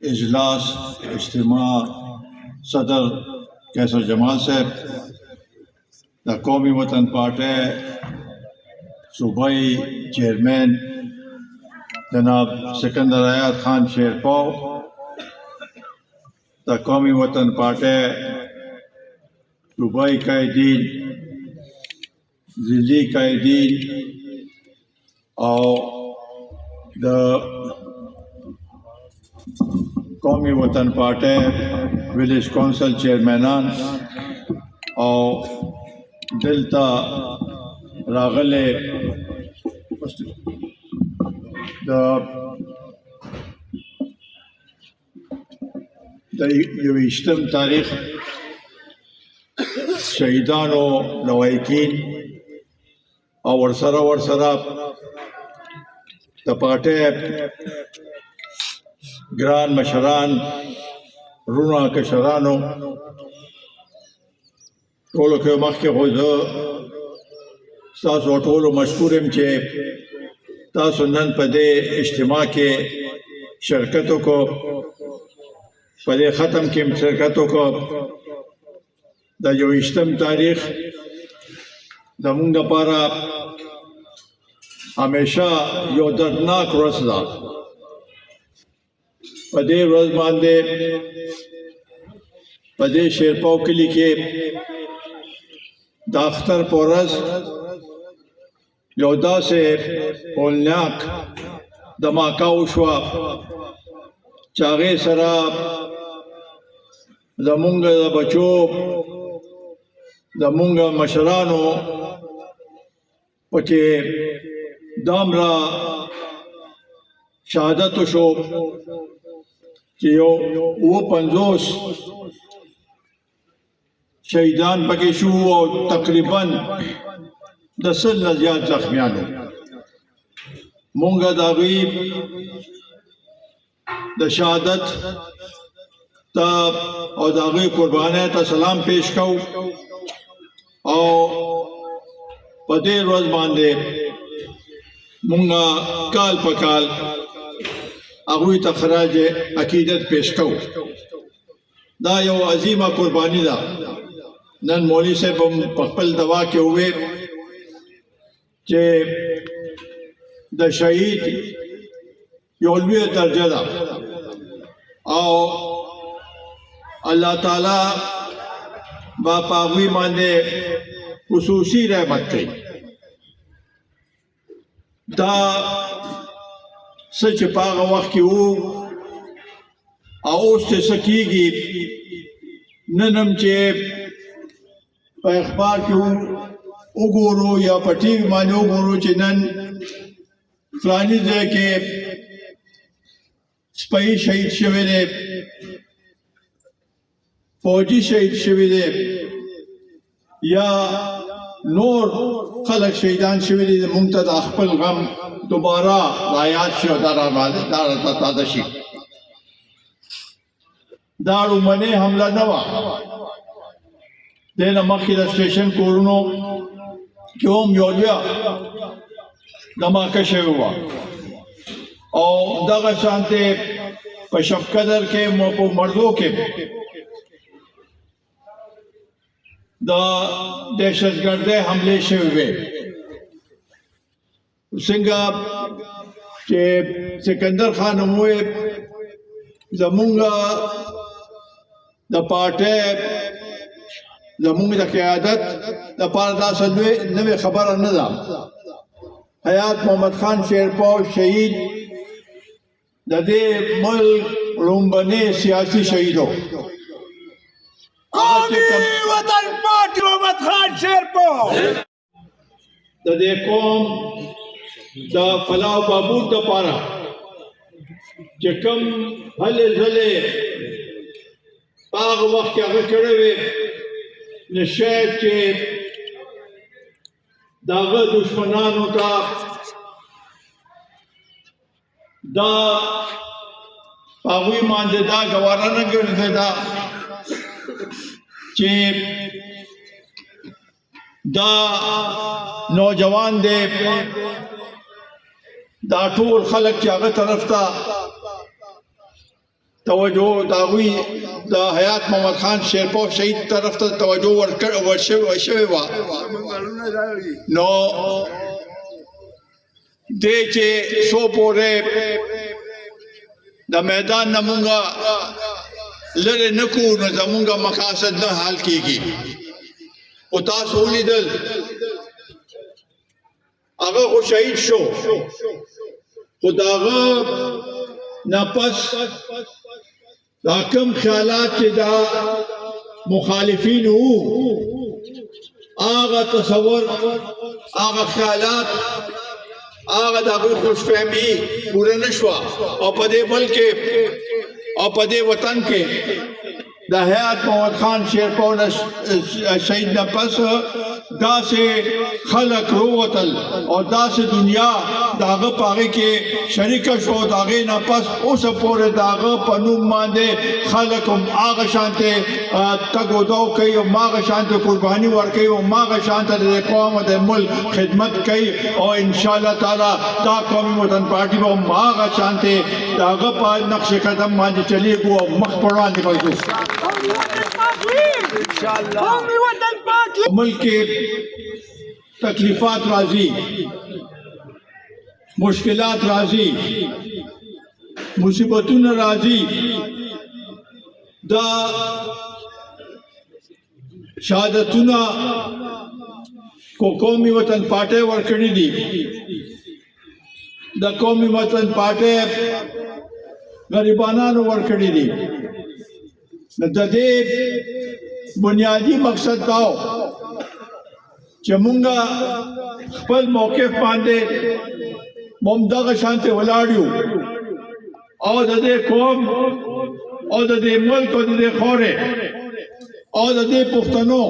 اجلاس اجتماع صدر کیسر جمال صاحب دا قومی وطن پارٹی صوبائی چیئرمین جناب سکندر حیات خان شیرپاؤ دا قومی وطن پارٹی صوبائی قائدین ضلعی قائدین اور دا قومی وطن پارٹی ولیج کونسل چیئرمینان اور دلتا راغلے دا یویشتم تاریخ شہیدانو لوائکین اور ورسرہ دا پارٹی گران مشران رونا کشرانو ټولو کې مخکې خو زه ستاسو ټولو مشکور یم چې تاسو نن په دې اجتماع کې شرکت وکړو په دې ختم کې شرکت وکړو د 28 تاریخ زموږ لپاره همیشه یو دردناک ورځ ده په دې ورځ باندې په دې شیرپاو کلي کې د اختر په ورځ یو داسې هولناک دماکه وشوه چې هغې سره زمونږ د بچو زمونږ مشرانو پکې دومره شهادت وشو چې یو 50 شهیدان پکې شو او تقریبا د 100 نه زیات زخمیانو مونږ د هغوی د شهادت ته او د هغوی قربانۍ ته سلام پیش کوو او په دې ورځ باندې مونږ کال په کال هغوی ته خراج عقیدت پیش کوو دا یو عظیمه قربانی ده نن مولوی صاحب هم په خپل دوا کې وویل چې د شهید یو لویه درجه ده او الله تعالی با په هغوی باندې خصوصي رحمت کوي دا څه چې په هغه وخت کې وو او اوس چې څه کېږي نن هم چې په اخبار کې وګورو یا په ټي وي باندې وګورو چې نن فلاني ځای کې سپی شهید شوی دی فوجي شهید شوی دی یا نور خلق شهیدان شوی دي مونږ ته د خپل غم دوباره رایاد شي او دا راته تازه شي دا رومنۍ حمله نه وه دې نه مخکې د سټیشن کورونو کې هم یو لویه دماکه شوې وه او دغه شانتې په شبقدر کې په مردو کې د دهشتګردۍ حملې شوې وې څنګه چې سکندر خان هم وویل زمونږ د پارټۍ زمونږ د قیادت دپاره داسې نوې خبره نه ده حیات محمد خان شیرپاو شهید د دې ملک لومبنی سیاسي شهید و قومی وطن پارٹی محمد خان شیرپاو د دې قوم د فلاح او بهبود دپاره چې کوم هلې ځلې په هغه وخت کې هغه کړی وې نو شاید چې د هغه دشمنانو ته دا په هغوی باندې دا ګواره نه ګرځېده چې دا نوجوان دی دا ټول خلک چې هغه طرف ته توجه داوی د حیات محمد خان شیرپو شهید طرف ته توجه ورشوي وا نو دې چې سو پورې د میدان نمونګه لره نکو نو زمونږه مقاصد نه حل کیږي او تاسو ولیدل هغه خو شهید شو خو د هغه نه پس دا کوم خیالات چې دا مخالفین وو هغه تصور هغه خیالات هغه د هغوی خوشفهمي پوره نه شوه او په دې ملک کې او په دې وطن کې د حیات محمد خان شیرپو شهید نه پس داسې خلق رووتل او داسې دنیا د هغه په هغې کې شریکه شو د هغې نه پس اوسه پورې د هغه په نوم باندې خلک هم هغه شانتې تګ و دو کوي هماغه شانتې قرباني ورکوي هماغه شانته د قوم او د ملک خدمت کوي او انشاءالله تعالی دا قومي وطن پارټي به هماغه شانتې د هغه په نقش قدم باندې چلیږو او مخ پر وړاندې وځو ملک کې تکلیفات راځي مشکلات راځي مصیبتونه راځي دا شهادتونه کو قومي وطن پارټي ورکړي دي د قومي وطن پارټي غریبانو ورکړي دي د دې بنیادی مقصد داو چې مونږه خپل موقف باندې ممدغه شانته ولاړیو او د دې قوم او د دې ملک او د دې خوره او د دې پښتنو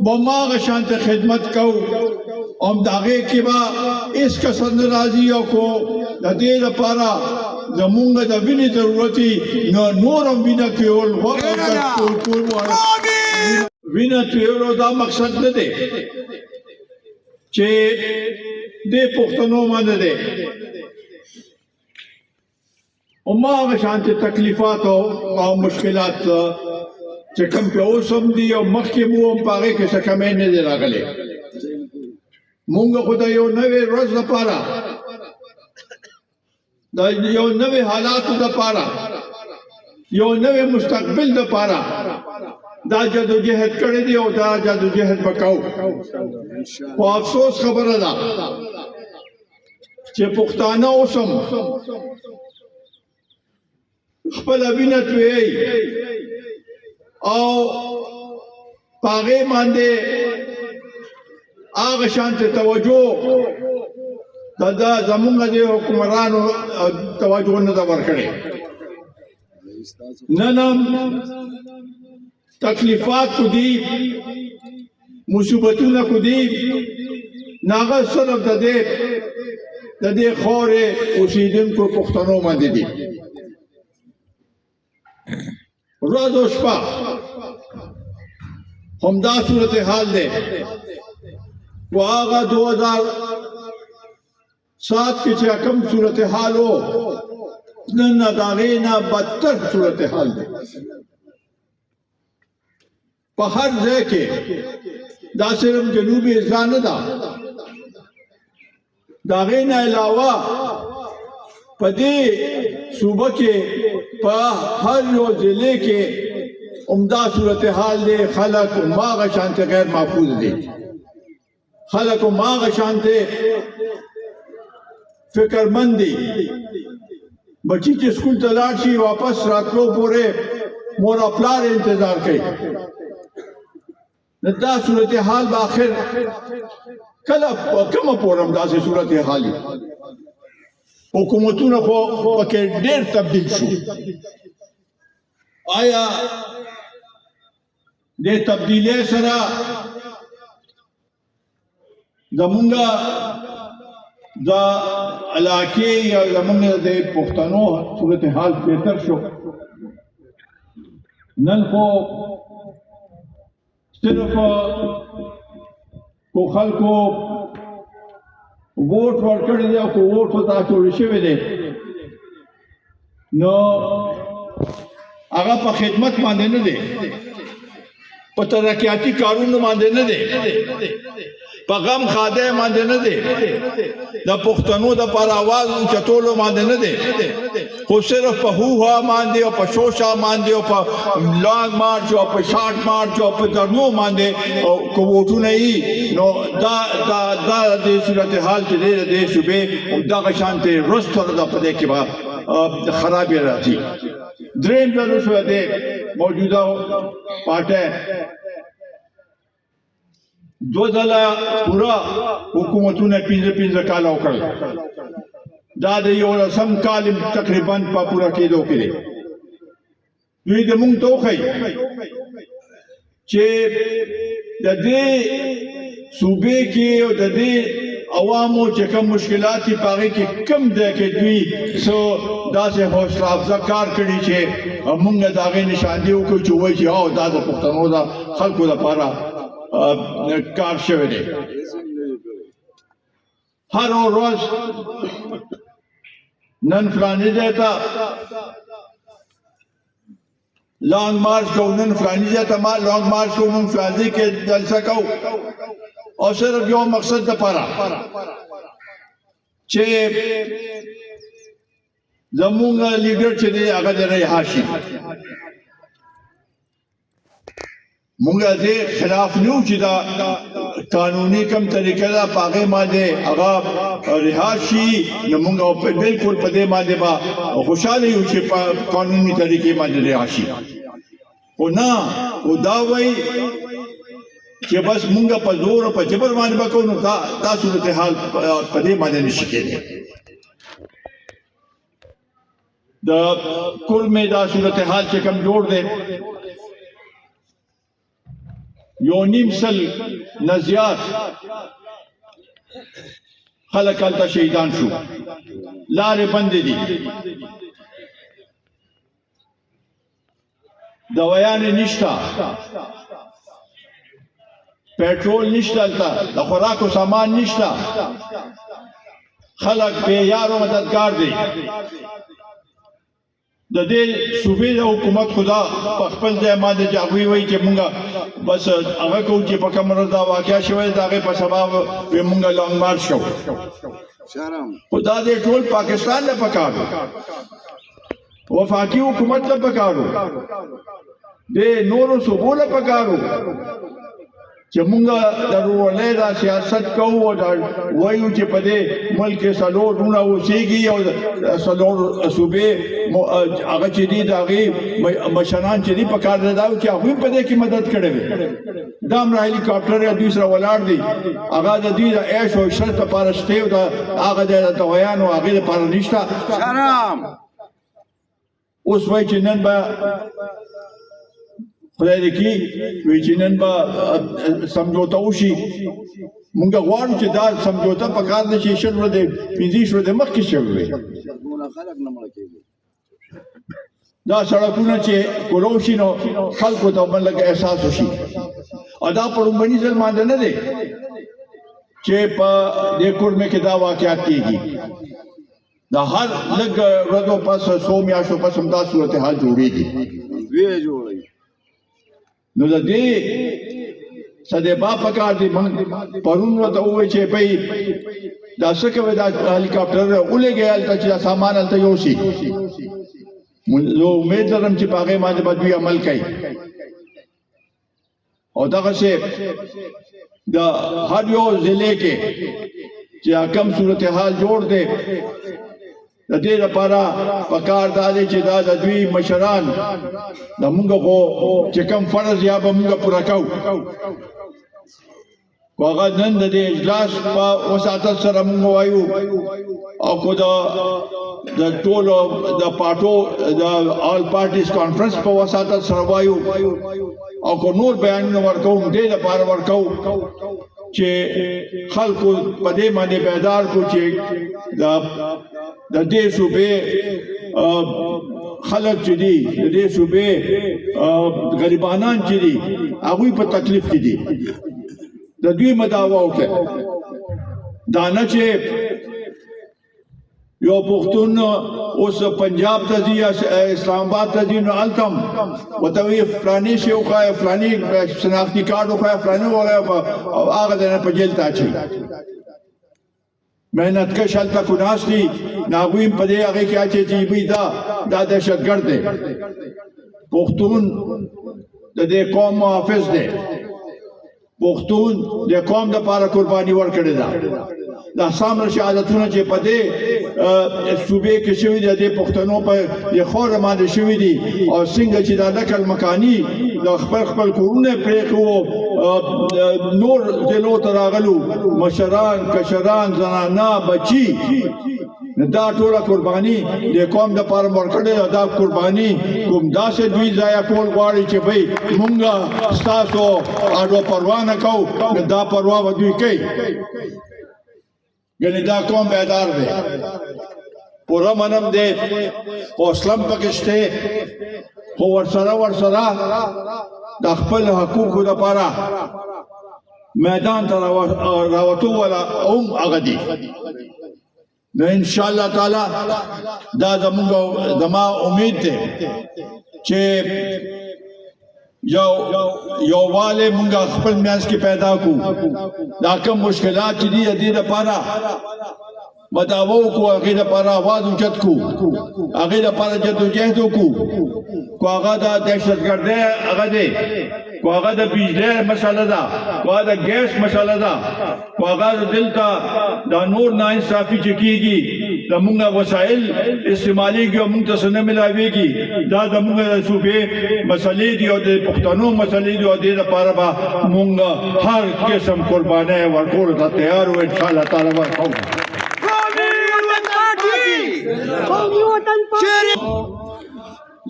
مماغه شانته خدمت کو او داغه کې با اس کسر ناراضي او کو د دې لپاره زمونږ د وینې ضرورتي نورم وینه کول وینه تویولو دا مقصد نه دی چې دې پښتنو باندې دی هماغه شانتې تکلیفات او مشکلات چې کوم په اوس هم دي او مخکې مو هم په هغې کې څه کمی نه دی راغلی مونږ خو د یو نوې ورځ لپاره د یو نوې حالاتو لپاره یو نوې مستقبل لپاره دا جدوجہد کړی دی او دا جدوجہد وکاو خو افسوس خبره ده چې پښتانه اوس هم خپله وینه تویوي او په هغې باندې هغه شانتې توجه دا زمونږ د حکمرانو توجه نه ده ورکړې نن هم تکلیفات کو دي مصیبتونه کو دي ناغه صرف د دې خورې اوسیدونکو پښتنو باندې دي ورځ او شپه همدا صورتحال دی و هغه 2007 کې چې کوم صورتحال و نن د هغې نه بدتر صورتحال دی په هر ځای کې دا صرف جنوبي اضلاع نه ده د هغې نه علاوه په دې صوبه کې په هر یو ضلع کې عمده صورتحال دی خلک هماغه شانتې غیر محفوظ دي خلک هماغه شانتې فکرمند دي بچی چې سکول ته لاړ شي واپس راتلو پورې مور او پلار انتظار کوي دا صورتحال به آخر کله کومه پورې همداسې صورتحال وي حکومتونه خو پکې ډېر تبدیل شو آیا دې تبدیلی سره زمونږ د علاقې یا زمونږ د پښتنو صورتحال بهتر شو نن خو صرف کو خلکو ووټ ورکړی دی او کو ووټ ورته اچولی شوی دی نو هغه په خدمت باندې نه دی په ترقیاتي کارونو باندې نه دی په غم خاده باندې نه دی د پښتنو د پر आवाज چتولو باندې نه دی خو صرف په هوها باندې او په شوشا باندې او په لانګ مارچ او په شارټ مارچ او په درنو باندې کوټونه یې نو دا د صورتحال چې د صوبې دغه شانته رستور د پدې کې به خرابې راځي دریم د شو د موجوده پارټه دو ځله پورا حکومتونه 15 کال وکړ دا د یو رسم کال تقریبا په پورا کېدو کې دی دوی د مونږ توخی چې د دې صوبې کې او د دې عوامو چې کوم مشکلات دي پاره کې کم ده کې دوی سو داسې حوصله افزا کار کړی چې موږ داغه نشاندهي وکړو چې وایي چې او دا د پښتنو د خلکو لپاره کار شوی دی هر ورځ نن فلانی ځای ته لانګ مارچ کوو نن فلانی ځای ته ما لانګ مارچ کوو نن فلانی کې جلسه کوو او صرف یو مقصد لپاره چې زموږ لیډر چې دی هغه د رهاشي مونږ دې خلاف نیو چې دا قانوني کم طریقه دا پاغه باندې هغه رهاشي نو مونږ بالکل په دې باندې با خوشاله یو چې قانوني طریقې باندې رهاشي او نه او دا وای چې بس مونږ په زور په جبر باندې وکړو نو دا صورتحال په دې باندې نشي کېدی دا کل میں دا صورتحال چې کم جوړ دی یو نیم سل نزیات خلق هلته شهیدان شو لارې بندې دي دوایانې نشته पेट्रोल निश्चलता खुराक सामान निश्ता खलक बेयारो मददगार दे د دې صوبې د حکومت خدا په خپل ځای باندې جاوی وای چې مونږه بس هغه کو چې په کمر دا واقعیا شوی دا غي په سبب مونږه لانګ مارچ شو شرم خدا دې ټول پاکستان له پکارو وفاقي حکومت له پکارو دې نورو صوبو له پکارو چې مونږه ضروري دا سیاست کوو او وایو چې په دې ملک سلور رونه وسیږي او سلور صوبې هغه چې دي داغي مشران چې دي په کار دا چې هغه په دې کې مدد کړي دا امر هلیکاپټر یا دوسرا ولاړ دي هغه د دې د عيش او عشرت لپاره شته او هغه د تویان او هغه لپاره نشته شرم اوس وایي چې نن به خدای دې کې وی چې نن به سمجھوتا وشي مونږ غواړو چې دا سمجھوتا په کار د شي شر ورته پنځه شر د مخ کې شوی دا سړکونه چې کولوشي نو خلکو ته بلګ احساس وشي ادا پړمبني ځل باندې نه دی چې په دې کور مې کې دا واقعات کیږي دا هر لګ ورځو پس 100 میاشتو پس هم دا صورت حال جوړيږي وی جوړي نو د دې سده با پکار دي پرون ورته وای چې په دا څه کوي دا هلیکاپټر ولګي الته چې سامان الته یوشي زه امید لرم چې پاګه باندې بدوی عمل کوي او دا څه دا هر یو ضلع کې چې کوم صورتحال جوړ دی د دې لپاره پکار دی چې دا د دوی مشران د موږ کو چې کوم فرض یا به موږ پوره کوو هغه نن د دې اجلاس په وساتل سره موږ وایو او کو دا د ټولو د پارټو د آل پارټیز کانفرنس په وساتل سره وایو او کو نور بیانونه ورکوم دې لپاره ورکوم چې خلکو په دې باندې بیدار کو چې د دې صوبې خلک چې دي د دې صوبې غریبانان چې دي هغه په تکلیف کې دي د دوی مداوا وکړه دا نه چې یو پښتون اوس پنجاب ته ځي اسلام آباد ته ځي نو هلته ورته وایي فلاني شی وښایه فلاني شناختي کارډ وښایه فلاني ووایه او هغه دی نه په جیل ته اچوي محنتکش هلته کو ناست دي نو هغوی هم په دې هغې کې اچوي چې بوی دا دهشتګرد دی پښتون د دې قوم محافظ دی پښتون د قوم دپاره قرباني ورکړې ده دا سامره شهادتونه چې په دې صوبې کې شوي دي د پښتنو په دې خوره باندې شوي دي او څنګه چې دا نقل مکاني د خپل کورونه پرېښي وو نور ضلعو ته راغلو مشران کشران زنانه بچي دا ټوله قرباني د قوم دپاره ورکړې ده دا قرباني کوم داسې دوی ضایع کول غواړي چې بھئی مونږ ستاسو اډو پروا نه کوو نو دا پروا به دوی کوي یعنی دا قوم بیدار دی پوره منم دی حوصله هم پکې شته خو ورسره د خپل حقوقو دپاره میدان ته راوتو والا هم هغه دي نو انشاءالله تعالی دا زما امید دی چې یووالی مونږ خپل میانځ کې پیدا کړو دا کوم مشکلات چې دي د دې دپاره مداوه وکړو هغې دپاره آواز اوچت کړو هغې دپاره جدوجهد وکړو کو هغه د دهشتګردۍ هغه دی کو هغه د بجلی مسله ده کو هغه د ګیس مسله ده کو هغه دلته دا نور ناانصافي چې کېږي زمونږ وسایل استعمالیږي او مونږ ته څه نه میلاویږي دا زمونږ د صوبې مسلې دي او د پښتنو مسلې دي او دې دپاره به مونږ هر قسم قربانۍ ورکولو ته تیار وو انشاءالله تعالی ورکوو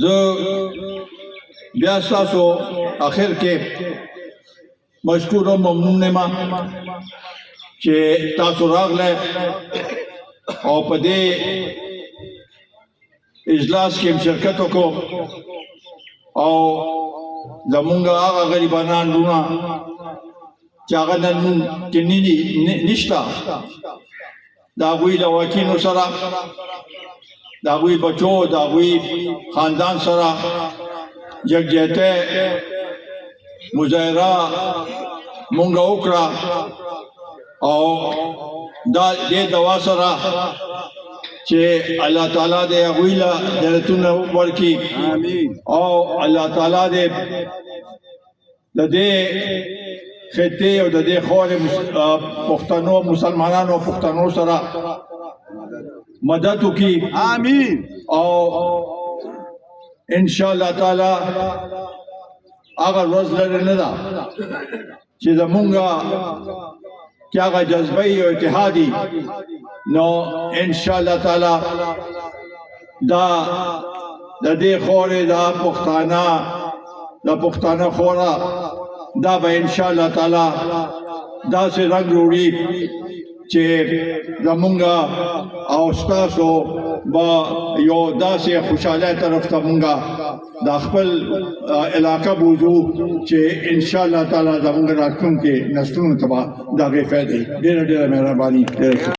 زه بیا ستاسو اخر کې مشکور او ممنون یم چې تاسو راغلی او په دې اجلاس کې شرکت وکړو او زمونږ هغه غریبانان وروڼه چې هغه نن کې نشته د هغوی له واکینو سره د هغوی بچو د هغوی خاندان سره یکجهتۍ مظاهره مونږ وکړه او دا دې دوا سره چې الله تعالی دې هغوی له جنتونه ورکړي او الله تعالی دې د دې خطې او د دې خورې پښتنو مسلمانانو پښتنو سره مدد وکړي آمین او ان شاء الله تعالی هغه ورځ لري نه ده چې زمونږ کې هغه جذبه او اتحادي نو ان شاء الله تعالی دا د دې خورې دا پښتانه خوره دا به ان شاء الله تعالی داسې رنګ وړي چې زمونږ او ستاسو به یو داسې خوشحالۍ طرف ته مونږ د خپل علاقه بوځو چې ان شاء الله تعالی زمونږ راتلونکي نسلونو ته به د هغې فایدې ډېره مهرباني ډېره